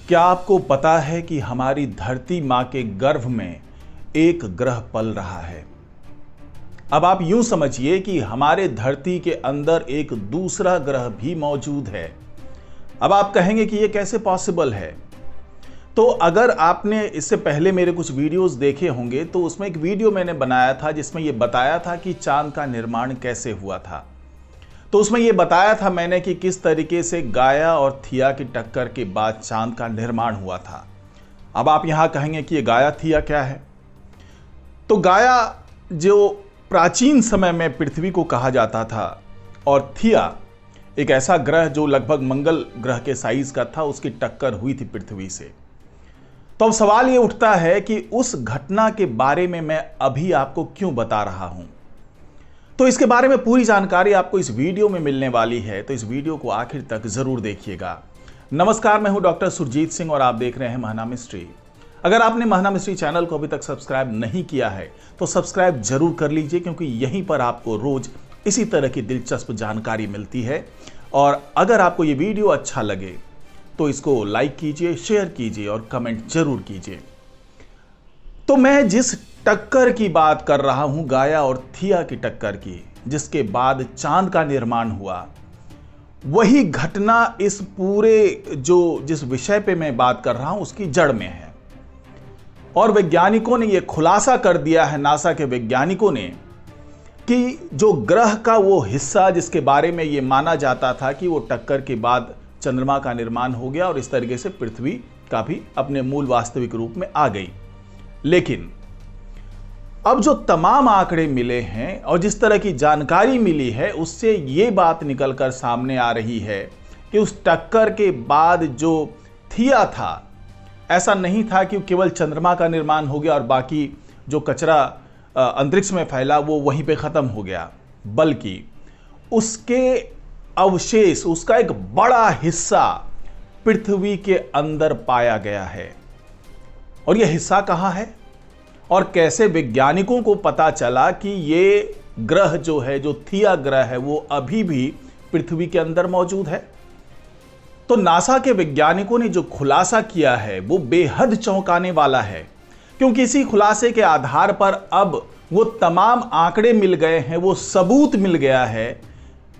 क्या आपको पता है कि हमारी धरती मां के गर्भ में एक ग्रह पल रहा है। अब आप यूं समझिए कि हमारे धरती के अंदर एक दूसरा ग्रह भी मौजूद है। अब आप कहेंगे कि यह कैसे पॉसिबल है। तो अगर आपने इससे पहले मेरे कुछ वीडियोस देखे होंगे तो उसमें एक वीडियो मैंने बनाया था जिसमें यह बताया था कि चांद का निर्माण कैसे हुआ था। तो उसमें यह बताया था मैंने कि किस तरीके से गाया और थिया की टक्कर के बाद चांद का निर्माण हुआ था। अब आप यहां कहेंगे कि ये गाया थिया क्या है। तो गाया जो प्राचीन समय में पृथ्वी को कहा जाता था और थिया एक ऐसा ग्रह जो लगभग मंगल ग्रह के साइज का था, उसकी टक्कर हुई थी पृथ्वी से। तो अब सवाल यह उठता है कि उस घटना के बारे में मैं अभी आपको क्यों बता रहा हूं। तो इसके बारे में पूरी जानकारी आपको इस वीडियो में मिलने वाली है, तो इस वीडियो को आखिर तक जरूर देखिएगा। नमस्कार, मैं हूं डॉक्टर सुरजीत सिंह और आप देख रहे हैं महाना मिस्ट्री। अगर आपने महाना मिस्ट्री चैनल को अभी तक सब्सक्राइब नहीं किया है तो सब्सक्राइब जरूर कर लीजिए, क्योंकि यहीं पर आपको रोज इसी तरह की दिलचस्प जानकारी मिलती है। और अगर आपको ये वीडियो अच्छा लगे तो इसको लाइक कीजिए, शेयर कीजिए और कमेंट जरूर कीजिए। तो मैं जिस टक्कर की बात कर रहा हूं, गाया और थिया की टक्कर की, जिसके बाद चांद का निर्माण हुआ, वही घटना इस पूरे जिस विषय पे मैं बात कर रहा हूं उसकी जड़ में है। और वैज्ञानिकों ने यह खुलासा कर दिया है, नासा के वैज्ञानिकों ने, कि जो ग्रह का वो हिस्सा जिसके बारे में यह माना जाता था कि वो टक्कर के बाद चंद्रमा का निर्माण हो गया और इस तरीके से पृथ्वी का भी अपने मूल वास्तविक रूप में आ गई। लेकिन अब जो तमाम आंकड़े मिले हैं और जिस तरह की जानकारी मिली है, उससे ये बात निकलकर सामने आ रही है कि उस टक्कर के बाद जो थिया था, ऐसा नहीं था कि केवल चंद्रमा का निर्माण हो गया और बाकी जो कचरा अंतरिक्ष में फैला वो वहीं पे खत्म हो गया, बल्कि उसके अवशेष, उसका एक बड़ा हिस्सा पृथ्वी के अंदर पाया गया है। और यह हिस्सा कहां है और कैसे वैज्ञानिकों को पता चला कि ये ग्रह जो है, जो थिया ग्रह है, वो अभी भी पृथ्वी के अंदर मौजूद है। तो नासा के वैज्ञानिकों ने जो खुलासा किया है वो बेहद चौंकाने वाला है, क्योंकि इसी खुलासे के आधार पर अब वो तमाम आंकड़े मिल गए हैं, वो सबूत मिल गया है,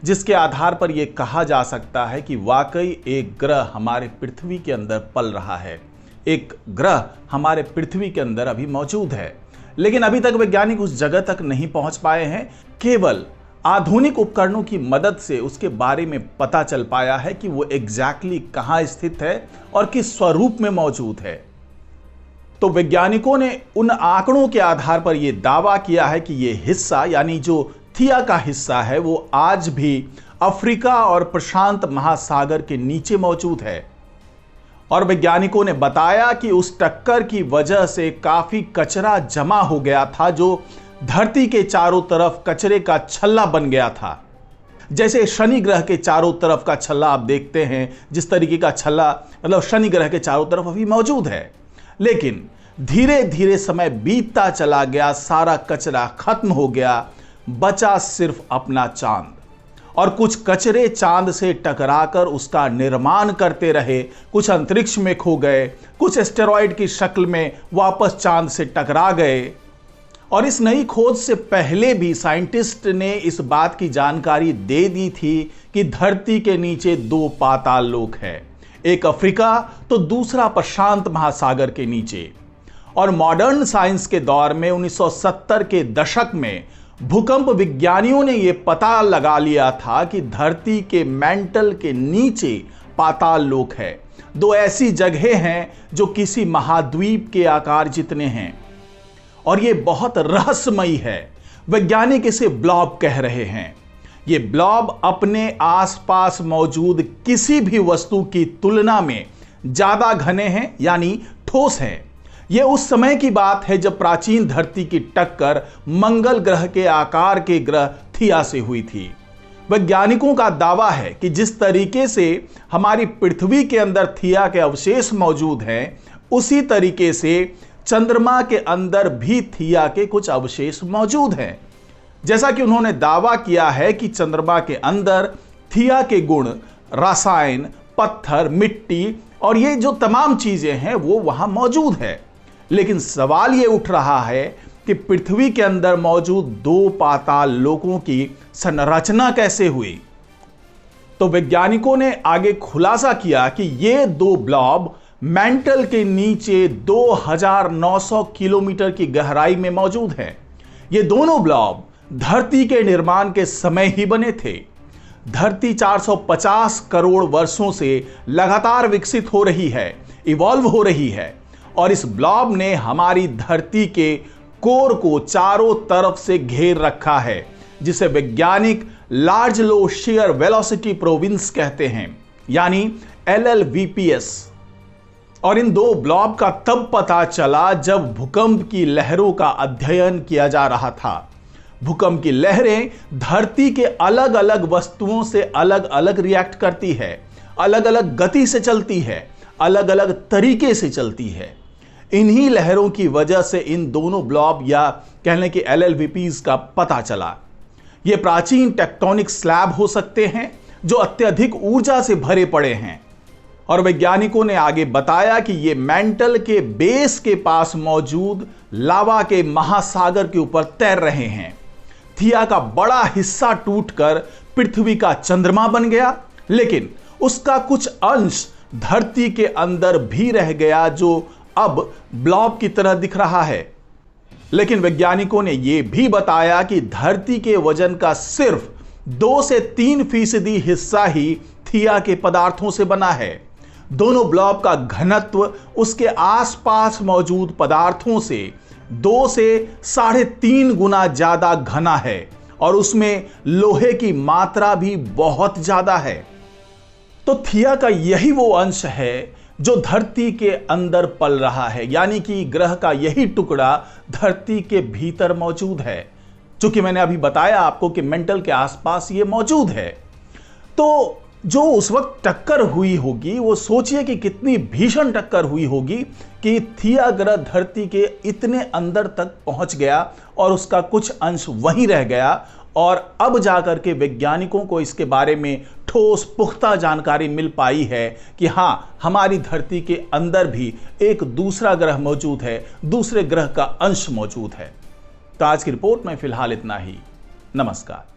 जिसके आधार पर यह कहा जा सकता है कि वाकई एक ग्रह हमारे पृथ्वी के अंदर पल रहा है, एक ग्रह हमारे पृथ्वी के अंदर अभी मौजूद है। लेकिन अभी तक वैज्ञानिक उस जगह तक नहीं पहुंच पाए हैं। केवल आधुनिक उपकरणों की मदद से उसके बारे में पता चल पाया है कि वो एग्जैक्टली कहां स्थित है और किस स्वरूप में मौजूद है। तो वैज्ञानिकों ने उन आंकड़ों के आधार पर यह दावा किया है कि यह हिस्सा, यानी जो थिया का हिस्सा है, वो आज भी अफ्रीका और प्रशांत महासागर के नीचे मौजूद है। और वैज्ञानिकों ने बताया कि उस टक्कर की वजह से काफी कचरा जमा हो गया था, जो धरती के चारों तरफ कचरे का छल्ला बन गया था। जैसे शनि ग्रह के चारों तरफ का छल्ला आप देखते हैं, जिस तरीके का छल्ला मतलब शनि ग्रह के चारों तरफ अभी मौजूद है। लेकिन धीरे धीरे समय बीतता चला गया, सारा कचरा खत्म हो गया, बचा सिर्फ अपना चांद। और कुछ कचरे चांद से टकराकर उसका निर्माण करते रहे, कुछ अंतरिक्ष में खो गए, कुछ एस्टेरॉयड की शक्ल में वापस चांद से टकरा गए। और इस नई खोज से पहले भी साइंटिस्ट ने इस बात की जानकारी दे दी थी कि धरती के नीचे दो पाताल लोक है, एक अफ्रीका तो दूसरा प्रशांत महासागर के नीचे। और मॉडर्न साइंस के दौर में 1970 के दशक में भूकंप विज्ञानियों ने यह पता लगा लिया था कि धरती के मेंटल के नीचे पाताल लोक है। दो ऐसी जगहें हैं जो किसी महाद्वीप के आकार जितने हैं, और यह बहुत रहस्यमयी है। वैज्ञानिक इसे ब्लॉब कह रहे हैं। ये ब्लॉब अपने आसपास मौजूद किसी भी वस्तु की तुलना में ज्यादा घने हैं, यानी ठोस हैं। यह उस समय की बात है जब प्राचीन धरती की टक्कर मंगल ग्रह के आकार के ग्रह थिया से हुई थी। वैज्ञानिकों का दावा है कि जिस तरीके से हमारी पृथ्वी के अंदर थिया के अवशेष मौजूद हैं, उसी तरीके से चंद्रमा के अंदर भी थिया के कुछ अवशेष मौजूद हैं। जैसा कि उन्होंने दावा किया है कि चंद्रमा के अंदर थिया के गुण, रसायन, पत्थर, मिट्टी और ये जो तमाम चीजें हैं वो वहां मौजूद है। लेकिन सवाल ये उठ रहा है कि पृथ्वी के अंदर मौजूद दो पाताल लोकों की संरचना कैसे हुई। तो वैज्ञानिकों ने आगे खुलासा किया कि ये दो ब्लॉब मेंटल के नीचे 2900 किलोमीटर की गहराई में मौजूद हैं। ये दोनों ब्लॉब धरती के निर्माण के समय ही बने थे। धरती 450 करोड़ वर्षों से लगातार विकसित हो रही है, इवॉल्व हो रही है, और इस ब्लॉब ने हमारी धरती के कोर को चारों तरफ से घेर रखा है, जिसे वैज्ञानिक लार्ज लो शेयर वेलोसिटी प्रोविंस कहते हैं, यानी LLVPS। और इन दो ब्लॉब का तब पता चला जब भूकंप की लहरों का अध्ययन किया जा रहा था। भूकंप की लहरें धरती के अलग अलग वस्तुओं से अलग अलग रिएक्ट करती है, अलग अलग गति से चलती है, अलग अलग तरीके से चलती है। इन्हीं लहरों की वजह से इन दोनों ब्लॉब या कहने के LLVPs का पता चला। ये प्राचीन टेक्टोनिक स्लैब हो सकते हैं जो अत्यधिक ऊर्जा से भरे पड़े हैं। और वैज्ञानिकों ने आगे बताया कि ये मेंटल के बेस के पास मौजूद लावा के महासागर के ऊपर तैर रहे हैं। थिया का बड़ा हिस्सा टूटकर पृथ्वी का चंद्रमा बन गया, लेकिन उसका कुछ अंश धरती के अंदर भी रह गया जो अब ब्लॉब की तरह दिख रहा है। लेकिन वैज्ञानिकों ने यह भी बताया कि धरती के वजन का सिर्फ 2 से 3% हिस्सा ही थिया के पदार्थों से बना है। दोनों ब्लॉब का घनत्व उसके आसपास मौजूद पदार्थों से 2 से 3.5 गुना ज्यादा घना है, और उसमें लोहे की मात्रा भी बहुत ज्यादा है। तो थिया का यही वो अंश है जो धरती के अंदर पल रहा है, यानी कि ग्रह का यही टुकड़ा धरती के भीतर मौजूद है। चूंकि मैंने अभी बताया आपको कि मेंटल के आसपास ये मौजूद है, तो जो उस वक्त टक्कर हुई होगी वो सोचिए कि कितनी भीषण टक्कर हुई होगी कि थिया ग्रह धरती के इतने अंदर तक पहुंच गया और उसका कुछ अंश वहीं रह गया। और अब जाकर के वैज्ञानिकों को इसके बारे में ठोस पुख्ता जानकारी मिल पाई है कि हां, हमारी धरती के अंदर भी एक दूसरा ग्रह मौजूद है, दूसरे ग्रह का अंश मौजूद है। तो आज की रिपोर्ट में फिलहाल इतना ही। नमस्कार।